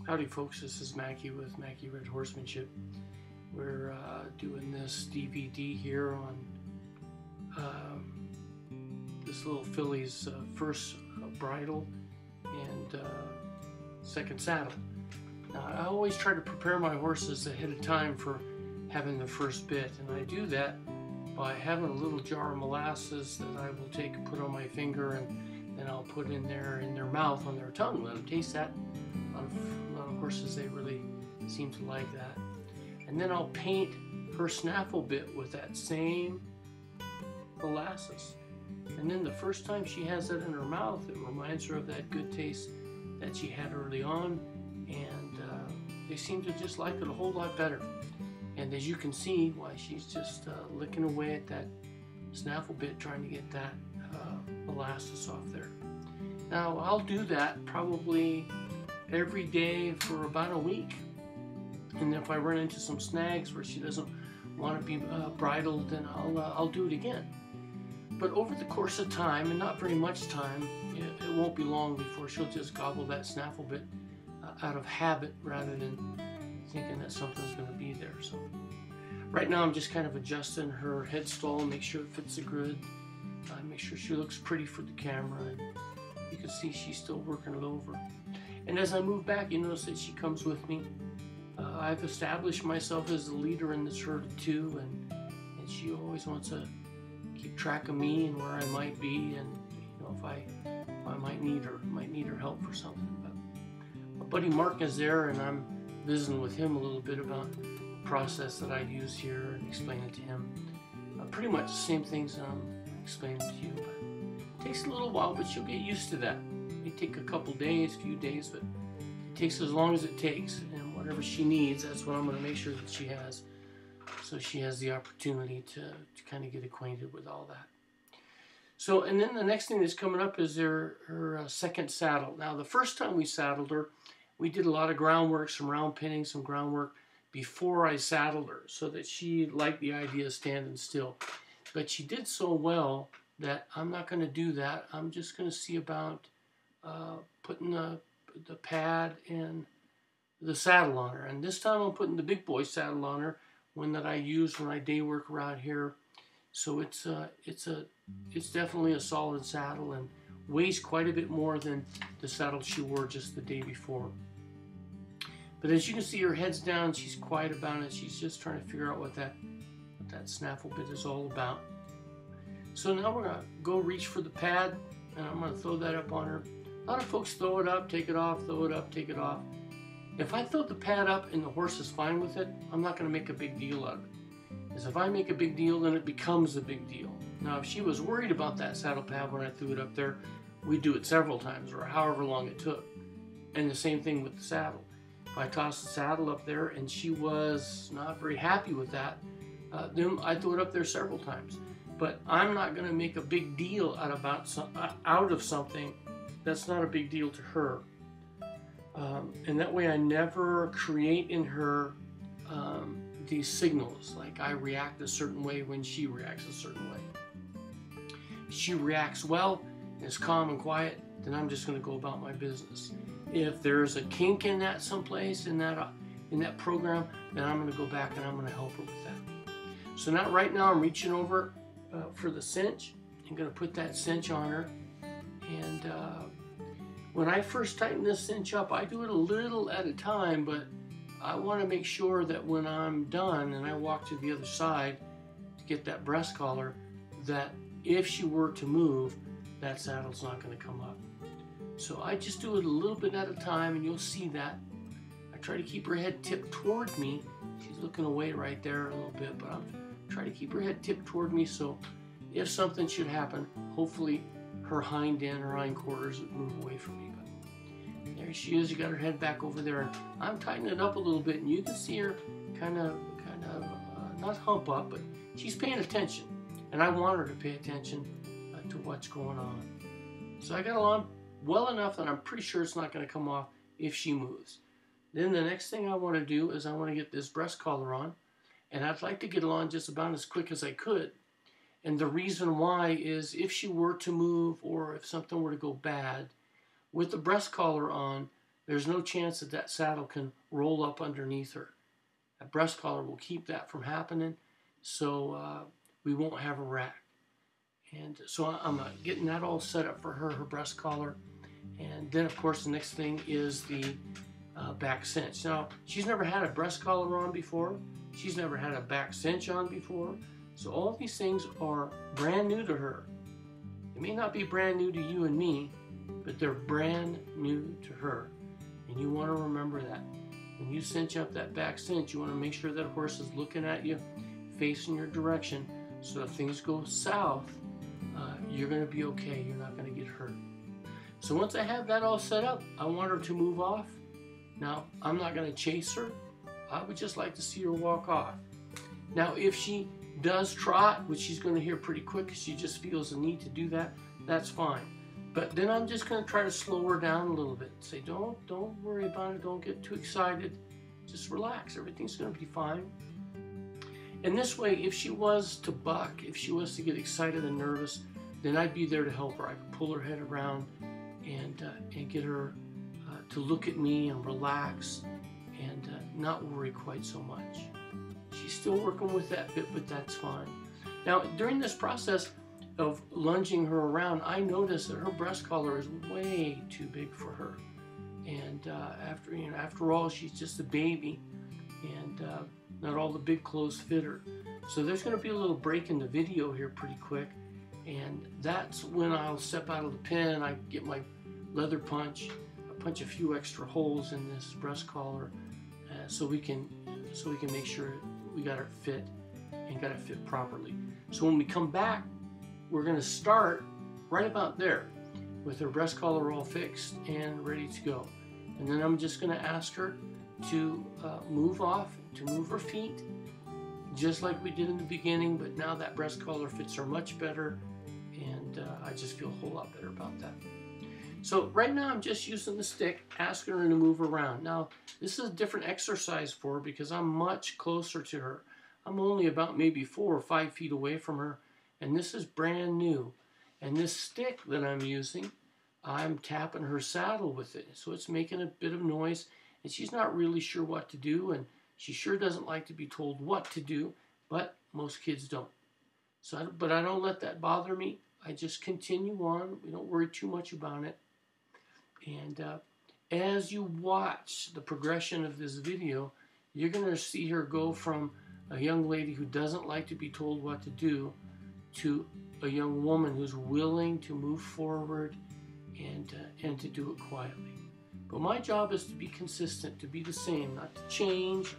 Howdy folks, this is Mackie with Mackie Red Horsemanship. We're doing this DVD here on this little filly's first bridle and second saddle. Now, I always try to prepare my horses ahead of time for having the first bit, and I do that by having a little jar of molasses that I will take and put on my finger, and then I'll put in their mouth, on their tongue, let them taste that. A lot of horses, they really seem to like that. And then I'll paint her snaffle bit with that same molasses. And then the first time she has that in her mouth, it reminds her of that good taste that she had early on, and they seem to just like it a whole lot better. And as you can see, why she's just licking away at that snaffle bit, trying to get that molasses off there. Now I'll do that probably every day for about a week, and if I run into some snags where she doesn't want to be bridled, then I'll do it again. But over the course of time, and not very much time, it won't be long before she'll just gobble that snaffle bit out of habit rather than thinking that something's going to be there. So right now I'm just kind of adjusting her head stall, make sure it fits the grid, make sure she looks pretty for the camera, and you can see she's still working it over. And as I move back, you notice that she comes with me. I've established myself as the leader in this herd too, and she always wants to keep track of me and where I might be, and you know, if I might need her help for something. But my buddy Mark is there, and I'm visiting with him a little bit about the process that I use here and explaining to him pretty much the same things that I'm explaining to you. But it takes a little while, but you'll get used to that. It may take a couple days, few days, but it takes as long as it takes, and whatever she needs, that's what I'm going to make sure that she has, so she has the opportunity to kind of get acquainted with all that. So, and then the next thing that's coming up is her second saddle. Now, the first time we saddled her, we did a lot of groundwork, some round pinning, some groundwork before I saddled her, so that she liked the idea of standing still. But she did so well that I'm not going to do that. I'm just going to see about putting the pad and the saddle on her. And this time I'm putting the big boy saddle on her, one that I use when I day work around here. So it's definitely a solid saddle and weighs quite a bit more than the saddle she wore just the day before. But as you can see, her head's down, she's quiet about it. She's just trying to figure out what that snaffle bit is all about. So now we're gonna go reach for the pad, and I'm gonna throw that up on her. A lot of folks throw it up, take it off, throw it up, take it off. If I throw the pad up and the horse is fine with it, I'm not gonna make a big deal out of it. Because if I make a big deal, then it becomes a big deal. Now, if she was worried about that saddle pad when I threw it up there, we'd do it several times, or however long it took. And the same thing with the saddle. If I tossed the saddle up there and she was not very happy with that, then I'd throw it up there several times. But I'm not going to make a big deal out of something that's not a big deal to her. And that way I never create in her these signals, like I react a certain way when she reacts a certain way. If she reacts well, is calm and quiet, then I'm just going to go about my business. If there's a kink in that someplace in that program, then I'm going to go back and I'm going to help her with that. So now, right now, I'm reaching over for the cinch. I'm going to put that cinch on her, and when I first tighten this cinch up, I do it a little at a time, but I want to make sure that when I'm done and I walk to the other side to get that breast collar, that if she were to move, that saddle's not going to come up. So I just do it a little bit at a time, and you'll see that. I try to keep her head tipped toward me. She's looking away right there a little bit, but I'm trying to keep her head tipped toward me, so if something should happen, hopefully her hind end or hind quarters would move away from me. But there she is. You got her head back over there, and I'm tightening it up a little bit, and you can see her kind of not hump up, but she's paying attention, and I want her to pay attention to what's going on. So I got her on well enough that I'm pretty sure it's not going to come off if she moves. Then the next thing I want to do is I want to get this breast collar on, and I'd like to get it on just about as quick as I could. And the reason why is if she were to move, or if something were to go bad, with the breast collar on, there's no chance that that saddle can roll up underneath her. A breast collar will keep that from happening, so we won't have a rack. And so I'm getting that all set up for her breast collar. And then, of course, the next thing is the back cinch. Now, she's never had a breast collar on before. She's never had a back cinch on before. So all these things are brand new to her. They may not be brand new to you and me, but they're brand new to her. And you want to remember that. When you cinch up that back cinch, you want to make sure that horse is looking at you, facing your direction. So if things go south, you're going to be okay. You're not going to get hurt. So once I have that all set up, I want her to move off. Now, I'm not going to chase her. I would just like to see her walk off. Now, if she does trot, which she's going to hear pretty quick because she just feels the need to do that, that's fine. But then I'm just going to try to slow her down a little bit. Say, don't worry about it. Don't get too excited. Just relax. Everything's going to be fine. And this way, if she was to buck, if she was to get excited and nervous, then I'd be there to help her. I could pull her head around and get her to look at me and relax and not worry quite so much. She's still working with that bit, but that's fine. Now, during this process of lunging her around, I noticed that her breast collar is way too big for her. And after all, she's just a baby, and not all the big clothes fit her. So there's going to be a little break in the video here pretty quick, and that's when I'll step out of the pen. I get my leather punch, I punch a few extra holes in this breast collar, so we can make sure we got it fit and got it fit properly. So when we come back, we're going to start right about there with her breast collar all fixed and ready to go. And then I'm just going to ask her to move off, to move her feet, just like we did in the beginning, but now that breast collar fits her much better, and I just feel a whole lot better about that. So right now I'm just using the stick, asking her to move around. Now, this is a different exercise for her because I'm much closer to her. I'm only about maybe 4 or 5 feet away from her, and this is brand new. And this stick that I'm using, I'm tapping her saddle with it, so it's making a bit of noise, and she's not really sure what to do, and she sure doesn't like to be told what to do, but most kids don't. But I don't let that bother me. I just continue on. We don't worry too much about it. And as you watch the progression of this video, you're going to see her go from a young lady who doesn't like to be told what to do to a young woman who's willing to move forward and to do it quietly. But my job is to be consistent, to be the same, not to change.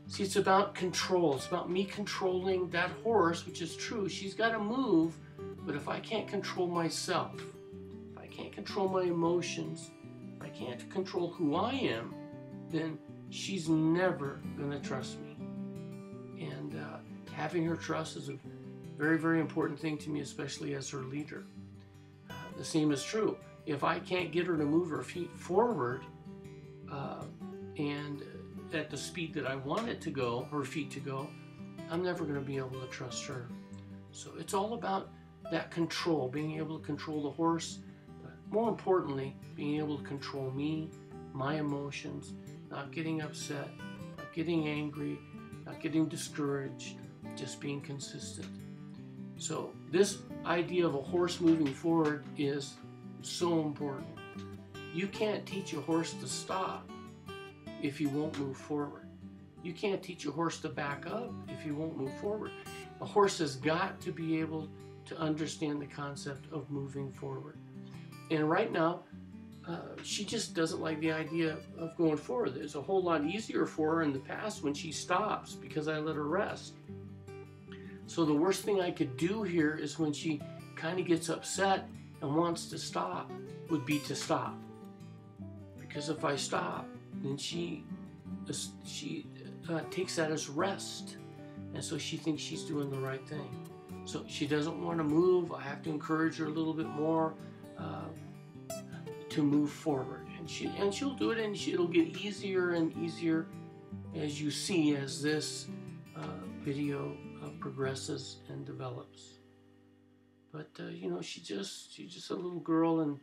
See, it's about control. It's about me controlling that horse, which is true. She's got to move, but if I can't control myself, if I can't control my emotions, if I can't control who I am, then she's never going to trust me. And having her trust is a very, very important thing to me, especially as her leader. The same is true. If I can't get her to move her feet forward and at the speed that I want it to go, her feet to go, I'm never going to be able to trust her. So it's all about that control, being able to control the horse, but more importantly, being able to control me, my emotions, not getting upset, not getting angry, not getting discouraged, just being consistent. So this idea of a horse moving forward is so important. You can't teach a horse to stop if he won't move forward. You can't teach a horse to back up if he won't move forward. A horse has got to be able to understand the concept of moving forward. And right now, she just doesn't like the idea of going forward. It's a whole lot easier for her in the past when she stops because I let her rest. So the worst thing I could do here is when she kind of gets upset and wants to stop, would be to stop. Because if I stop, then she takes that as rest. And so she thinks she's doing the right thing. So she doesn't want to move. I have to encourage her a little bit more to move forward. And she'll do it, and it'll get easier and easier as you see as this video progresses and develops. But you know, she's just a little girl, and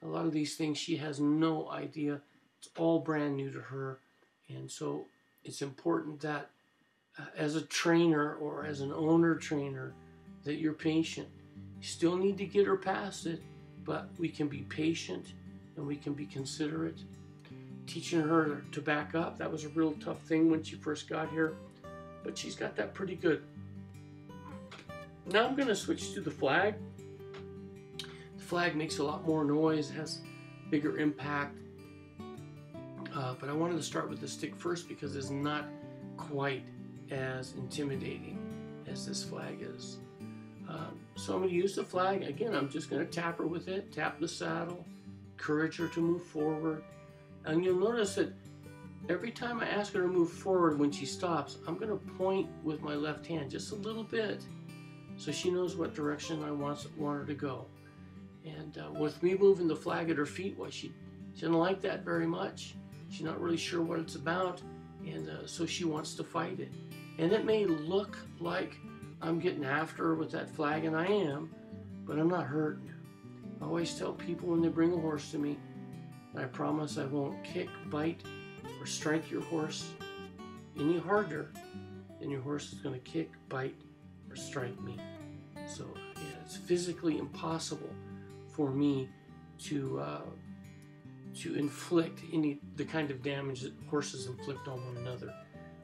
a lot of these things she has no idea It's all brand new to her. And so it's important that as a trainer or as an owner trainer, that you're patient. You still need to get her past it, but we can be patient and we can be considerate. Teaching her to back up, that was a real tough thing when she first got here, but she's got that pretty good. Now I'm going to switch to the flag. The flag makes a lot more noise, has bigger impact, but I wanted to start with the stick first because it's not quite as intimidating as this flag is. So I'm going to use the flag. Again, I'm just going to tap her with it, tap the saddle, encourage her to move forward. And you'll notice that every time I ask her to move forward, when she stops, I'm going to point with my left hand just a little bit so she knows what direction I want her to go. And with me moving the flag at her feet, well, she doesn't like that very much. She's not really sure what it's about, and so she wants to fight it. And it may look like I'm getting after her with that flag, and I am, but I'm not hurting her. I always tell people when they bring a horse to me, I promise I won't kick, bite, or strike your horse any harder than your horse is going to kick, bite, or strike me. So yeah, it's physically impossible for me to inflict the kind of damage that horses inflict on one another.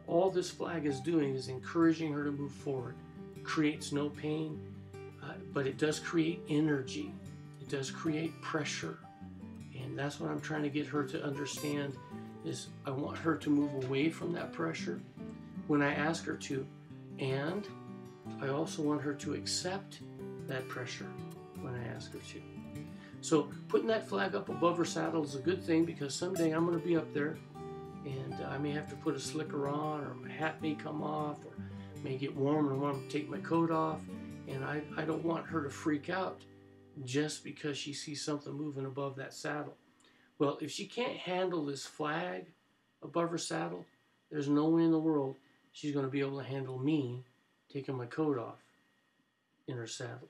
All this flag is doing is encouraging her to move forward. It creates no pain, but it does create energy. It does create pressure. And that's what I'm trying to get her to understand is I want her to move away from that pressure when I ask her to. And I also want her to accept that pressure when I ask her to. So putting that flag up above her saddle is a good thing because someday I'm going to be up there and I may have to put a slicker on, or my hat may come off, or may get warm and I want to take my coat off. And I don't want her to freak out just because she sees something moving above that saddle. Well, if she can't handle this flag above her saddle, there's no way in the world she's going to be able to handle me taking my coat off in her saddle.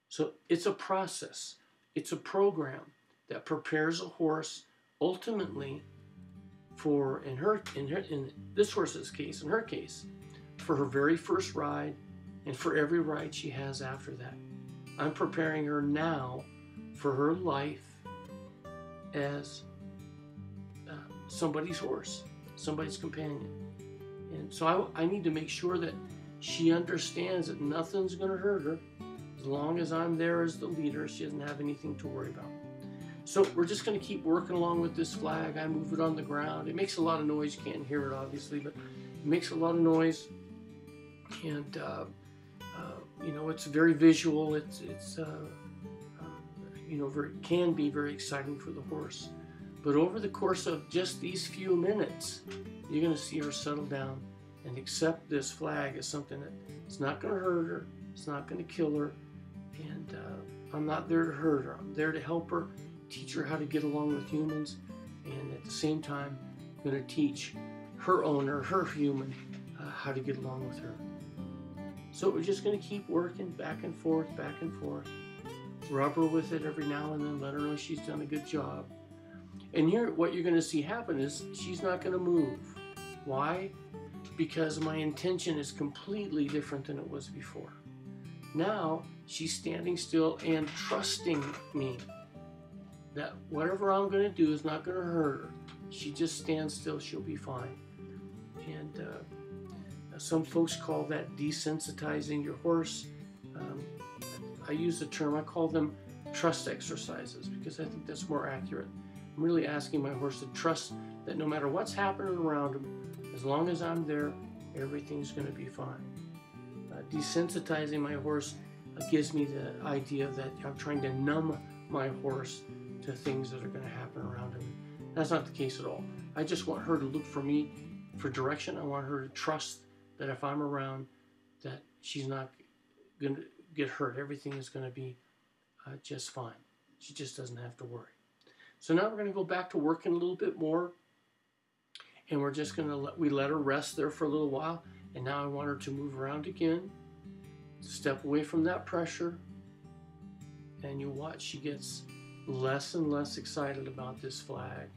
So it's a process. It's a program that prepares a horse ultimately for, in this horse's case, in her case, for her very first ride and for every ride she has after that. I'm preparing her now for her life as somebody's horse, somebody's companion. And so I need to make sure that she understands that nothing's going to hurt her. As long as I'm there as the leader, she doesn't have anything to worry about. So we're just going to keep working along with this flag. I move it on the ground. It makes a lot of noise. You can't hear it, obviously, but it makes a lot of noise. And, you know, it's very visual. It's you know, can be very exciting for the horse. But over the course of just these few minutes, you're going to see her settle down and accept this flag as something that it's not going to hurt her. It's not going to kill her. And I'm not there to hurt her. I'm there to help her, teach her how to get along with humans, and at the same time, I'm going to teach her owner, her human, how to get along with her. So we're just going to keep working back and forth, rub her with it every now and then, let her know she's done a good job. And here, what you're going to see happen is she's not going to move. Why? Because my intention is completely different than it was before. Now, she's standing still and trusting me that whatever I'm going to do is not going to hurt her. She just stands still, she'll be fine. And some folks call that desensitizing your horse. I use the term, I call them trust exercises because I think that's more accurate. I'm really asking my horse to trust that no matter what's happening around him, as long as I'm there, everything's going to be fine. Desensitizing my horse gives me the idea that I'm trying to numb my horse to things that are going to happen around him. That's not the case at all. I just want her to look for me for direction. I want her to trust that if I'm around, that she's not going to get hurt. Everything is going to be just fine. She just doesn't have to worry. So now we're going to go back to working a little bit more, and we're just going to let her rest there for a little while. And now I want her to move around again, step away from that pressure, and you watch she gets less and less excited about this flag.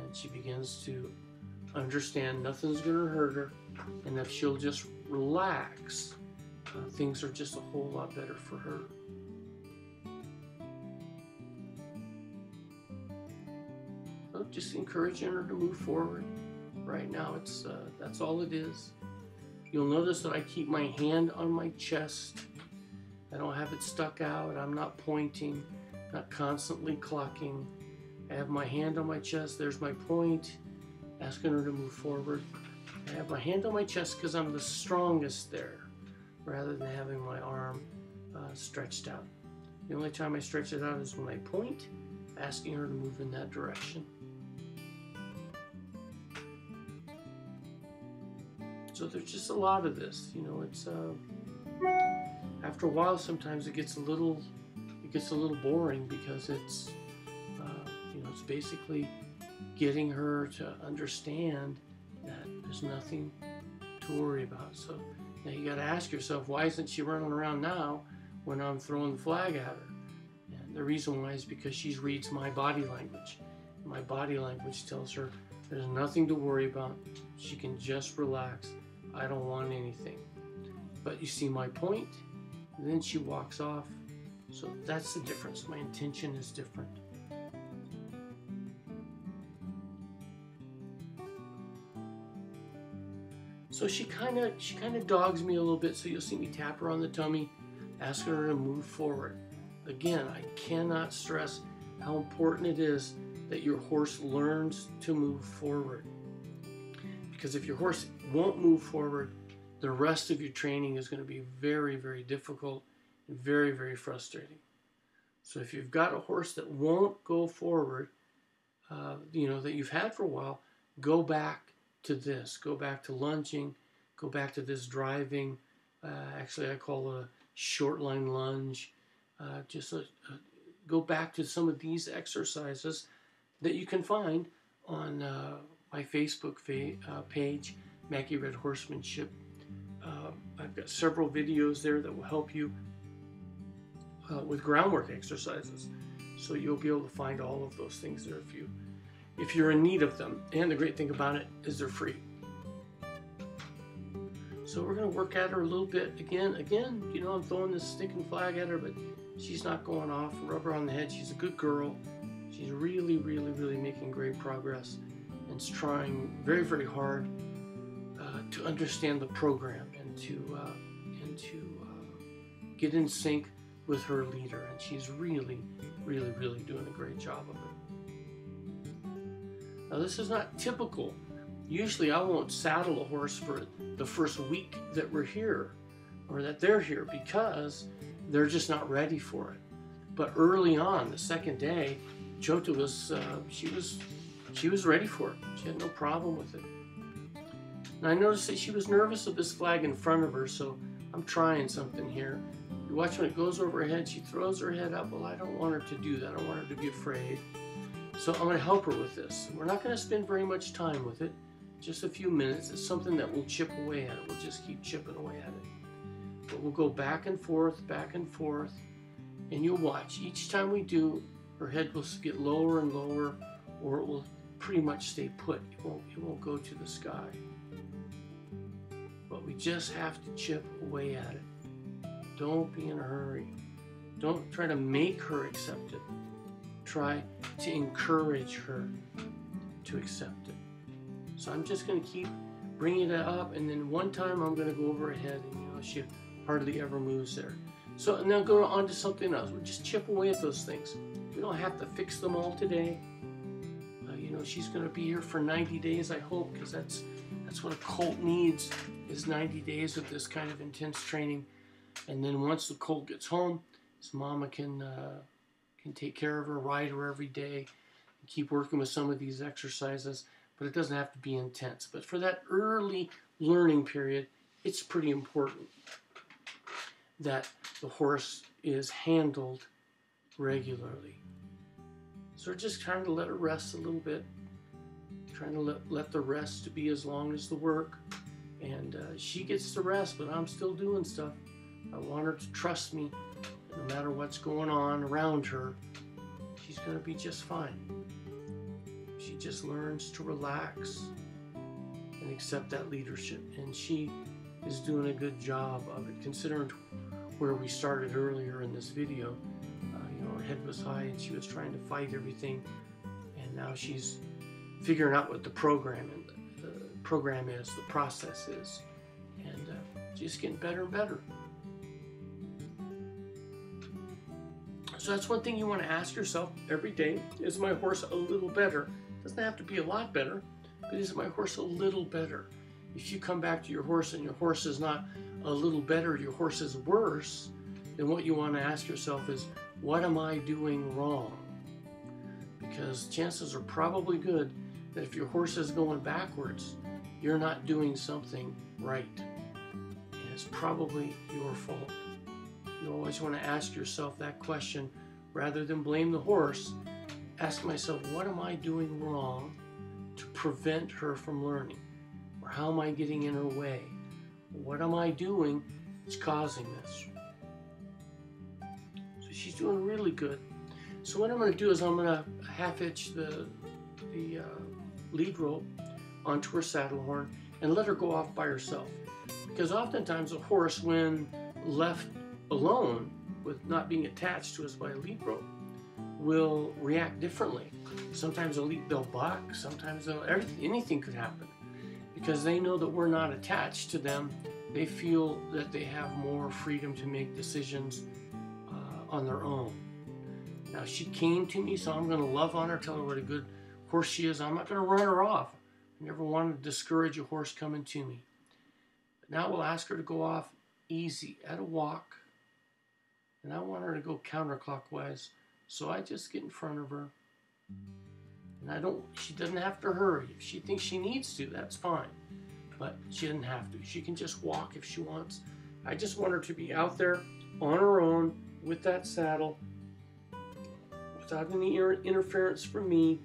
and she begins to understand nothing's going to hurt her, and if she'll just relax, things are just a whole lot better for her. So just encouraging her to move forward. Right now, that's all it is. You'll notice that I keep my hand on my chest. I don't have it stuck out. I'm not pointing, not constantly clucking. I have my hand on my chest. There's my point, asking her to move forward. I have my hand on my chest because I'm the strongest there, rather than having my arm stretched out. The only time I stretch it out is when I point, asking her to move in that direction. So there's just a lot of this, you know. It's after a while, sometimes it gets a little boring, because it's you know, it's basically getting her to understand that there's nothing to worry about. So now you got to ask yourself, why isn't she running around now when I'm throwing the flag at her? And the reason why is because she reads my body language. My body language tells her there's nothing to worry about. She can just relax. I don't want anything. But you see my point, and then she walks off. So that's the difference. My intention is different. So she kind of dogs me a little bit. So you'll see me tap her on the tummy, asking her to move forward. Again, I cannot stress how important it is that your horse learns to move forward. Because if your horse won't move forward, the rest of your training is going to be very, very difficult and very, very frustrating. So if you've got a horse that won't go forward, you know, that you've had for a while, go back to this. Go back to lunging. Go back to this driving. Actually, I call it a short line lunge. Go back to some of these exercises that you can find on my Facebook page, Mackie Red Horsemanship. I've got several videos there that will help you with groundwork exercises. So you'll be able to find all of those things there if you're in need of them. And the great thing about it is they're free. So we're going to work at her a little bit. Again, you know, I'm throwing this stinking flag at her, but she's not going off. Rub her on the head. She's a good girl. She's really, really, really making great progress, and is trying very, very hard to understand the program and to get in sync with her leader. And she's really, really, really doing a great job of it. Now, this is not typical. Usually I won't saddle a horse for the first week that we're here, or that they're here, because they're just not ready for it. But early on, the second day, Chota was she was ready for it. She had no problem with it. And I noticed that she was nervous of this flag in front of her, so I'm trying something here. You watch when it goes over her head, she throws her head up. Well, I don't want her to do that. I don't want her to be afraid. So I'm going to help her with this. We're not going to spend very much time with it, just a few minutes. It's something that we'll chip away at it. We'll just keep chipping away at it. But we'll go back and forth, and you'll watch. Each time we do, her head will get lower and lower, or it will pretty much stay put. It won't go to the sky. But we just have to chip away at it. Don't be in a hurry. Don't try to make her accept it. Try to encourage her to accept it. So I'm just going to keep bringing it up, and then one time I'm going to go over her head, and you know, she hardly ever moves there. So and then go on to something else. We'll just chip away at those things. We don't have to fix them all today. You know, she's going to be here for 90 days, I hope, because that's what a colt needs, is 90 days of this kind of intense training. And then once the colt gets home, his mama can take care of her, ride her every day, and keep working with some of these exercises. But it doesn't have to be intense. But for that early learning period, it's pretty important that the horse is handled regularly. So we're just trying to let her rest a little bit, trying to let the rest to be as long as the work. And she gets to rest, but I'm still doing stuff. I want her to trust me. No matter what's going on around her, she's going to be just fine. She just learns to relax and accept that leadership. And she is doing a good job of it, considering where we started earlier in this video. Her head was high and she was trying to fight everything, and now she's figuring out what the program is, the process is, and just getting better and better. So that's one thing you want to ask yourself every day: is my horse a little better? It doesn't have to be a lot better, but is my horse a little better? If you come back to your horse and your horse is not a little better, your horse is worse, then what you want to ask yourself is, what am I doing wrong? Because chances are probably good that if your horse is going backwards, you're not doing something right. And it's probably your fault. You always want to ask yourself that question rather than blame the horse. Ask myself, what am I doing wrong to prevent her from learning? Or how am I getting in her way? What am I doing that's causing this? So she's doing really good. So what I'm going to do is I'm going to half hitch the lead rope onto her saddle horn and let her go off by herself. Because oftentimes a horse, when left alone with not being attached to us by a lead rope, will react differently. Sometimes they'll buck, sometimes anything could happen. Because they know that we're not attached to them, they feel that they have more freedom to make decisions on their own. Now she came to me, so I'm going to love on her, tell her what a good horse she is. I'm not going to run her off. I never want to discourage a horse coming to me. But now we'll ask her to go off easy at a walk. And I want her to go counterclockwise. So I just get in front of her. And she doesn't have to hurry. If she thinks she needs to, that's fine. But she doesn't have to. She can just walk if she wants. I just want her to be out there on her own with that saddle, without any interference from me,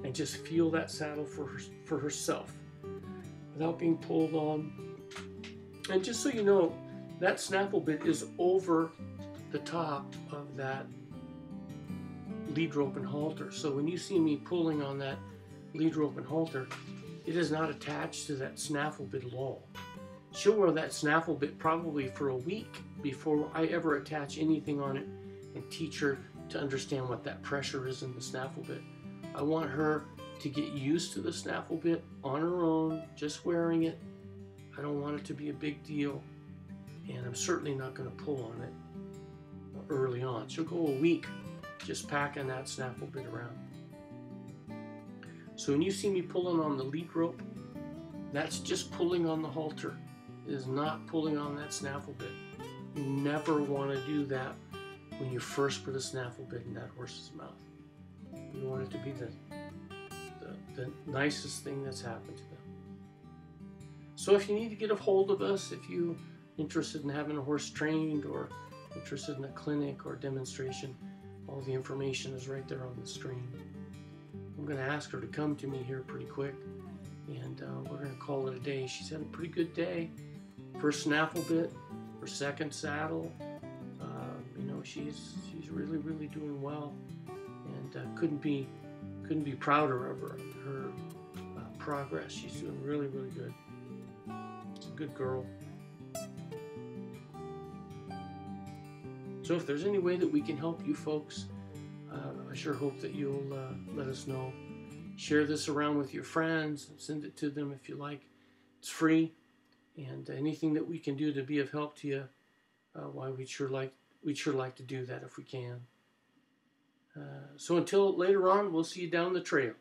and just feel that saddle for herself without being pulled on. And just so you know, that snaffle bit is over the top of that lead rope and halter. So when you see me pulling on that lead rope and halter, it is not attached to that snaffle bit at all. She'll wear that snaffle bit probably for a week before I ever attach anything on it and teach her to understand what that pressure is in the snaffle bit. I want her to get used to the snaffle bit on her own, just wearing it. I don't want it to be a big deal, and I'm certainly not going to pull on it early on. She'll go a week just packing that snaffle bit around. So when you see me pulling on the lead rope, that's just pulling on the halter. It is not pulling on that snaffle bit. You never want to do that when you first put a snaffle bit in that horse's mouth. You want it to be the nicest thing that's happened to them. So if you need to get a hold of us, if you're interested in having a horse trained or interested in a clinic or demonstration, all the information is right there on the screen. I'm going to ask her to come to me here pretty quick, and we're going to call it a day. She's had a pretty good day. First snaffle bit, her second saddle. She's really doing well, and couldn't be prouder of her progress. She's doing really good. It's a good girl. So if there's any way that we can help you folks, I sure hope that you'll let us know. Share this around with your friends. Send it to them if you like. It's free, and anything that we can do to be of help to you, we'd sure like to do that if we can. So until later on, we'll see you down the trail.